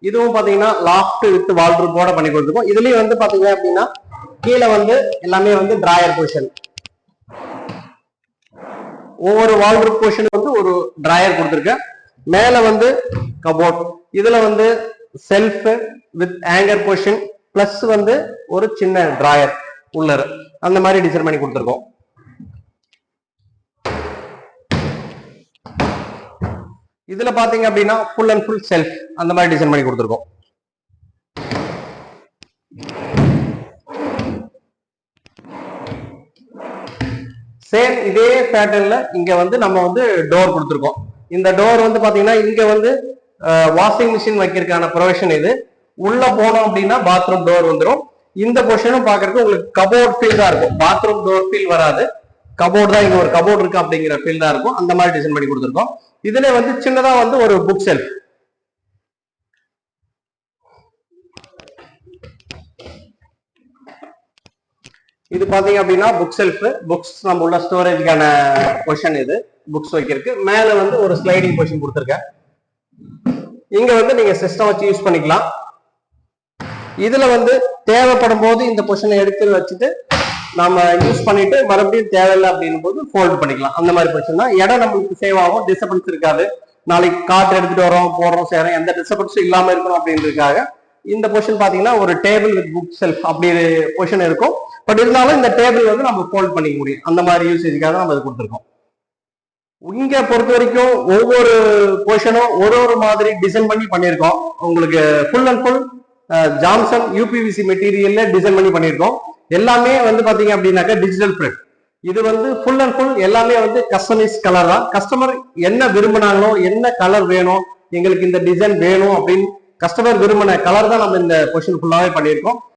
இதுவும் பாத்தீங்கன்னா loft with வால்ட்ரூப்போட பண்ணி கொடுத்துருக்கோம். இதுலயும் வந்து பாத்தீங்க அப்படின்னா கீழே வந்து எல்லாமே வந்து டிராயர் பொசிஷன், ஒவ்வொரு வால்ட்ரூப் பொசிஷன் வந்து ஒரு டிராயர் கொடுத்துருக்கேன். மேல வந்து கபோர்ட், இதுல வந்து self with hanger position plus வந்து ஒரு சின்ன டிராயர் உள்ளர், அந்த மாதிரி டிசைன் பண்ணி கொடுத்துருக்கோம். இதுல பாத்தீங்க அப்படின்னா ஃபுல் அண்ட் ஃபுல் செல்ஃப் அந்த மாதிரி டிசைன் பண்ணி கொடுத்துருக்கோம். சேம் இதே பேட்டர்ன்ல இங்க வந்து நம்ம வந்து டோர் கொடுத்துருக்கோம். இந்த டோர் வந்து பாத்தீங்கன்னா இங்க வந்து வாஷிங் மிஷின் வைக்கிறதுக்கான ப்ரொவிஷன். இது உள்ள போனோம் அப்படின்னா பாத்ரூம் டோர் வந்துடும். இந்த பொசிஷனும் பாக்குறதுக்கு உங்களுக்கு கபோர்ட் ஃபீல் தான் இருக்கும், பாத்ரூம் டோர் ஃபீல் வராது. கபோர்ட் தான், இங்க ஒரு கபோர்ட் இருக்கு அப்படிங்கிற ஃபீல் தான் இருக்கும். அந்த மாதிரி டிசைன் பண்ணி கொடுத்துருக்கோம். இதுல வந்து சின்னதா வந்து ஒரு புக் செல்ஃப், இது பாத்தீங்க அப்படின்னா புக் செல்ஃப், புக்ஸ் நம்ம உள்ள ஸ்டோரேஜ்க்கான பொசிஷன். இது புக்ஸ் வைக்கிறதுக்கு மேல வந்து ஒரு ஸ்லைடிங் பொசிஷன் கொடுத்துருக்கேன். இங்க வந்து நீங்க சிஸ்டம் வச்சு யூஸ் பண்ணிக்கலாம். இதுல வந்து தேவைப்படும் போது இந்த பொசிஷனை எடுத்து வச்சுட்டு நம்ம யூஸ் பண்ணிட்டு மறுபடியும் தேவையில்லை அப்படின்னும் போது ஃபோல்ட் பண்ணிக்கலாம். அந்த மாதிரி பொசிஷன் தான். இடம் நம்மளுக்கு சேவ் ஆகும், டிஸ்டர்பன்ஸ் இருக்காது. நாளைக்கு காற்று எடுத்துட்டு வரோம், போடுறோம், சேரும், எந்த டிஸ்டர்பன்ஸும் இல்லாம இருக்கணும் அப்படின்றதுக்காக இந்த பொசிஷன் பாத்தீங்கன்னா ஒரு டேபிள் வித் புக் செல்ஃப் அப்படி பொசிஷன் இருக்கும். பட் இருந்தாலும் இந்த டேபிள் வந்து நம்ம ஃபோல்ட் பண்ணிக்க முடியும். அந்த மாதிரி யூசேஜுக்காக நம்ம அது கொடுத்துருக்கோம். இங்க பொறுத்த வரைக்கும் ஒவ்வொரு பொசிஷனும் ஒரு மாதிரி டிசைன் பண்ணி பண்ணியிருக்கோம். உங்களுக்கு full and full Johnson UPVC மெட்டீரியல்ல டிசைன் பண்ணி பண்ணியிருக்கோம். எல்லாமே வந்து பாத்தீங்க அப்படின்னாக்கா டிஜிட்டல் பிரிண்ட். இது வந்து ஃபுல் அண்ட் ஃபுல் எல்லாமே வந்து கஸ்டமைஸ் கலர் தான். கஸ்டமர் என்ன விரும்பினாங்களோ, என்ன கலர் வேணும், எங்களுக்கு இந்த டிசைன் வேணும் அப்படின்னு கஸ்டமர் விரும்பின கலர் தான் நம்ம இந்த பொசிஷன் ஃபுல்லாவே பண்ணியிருக்கோம்.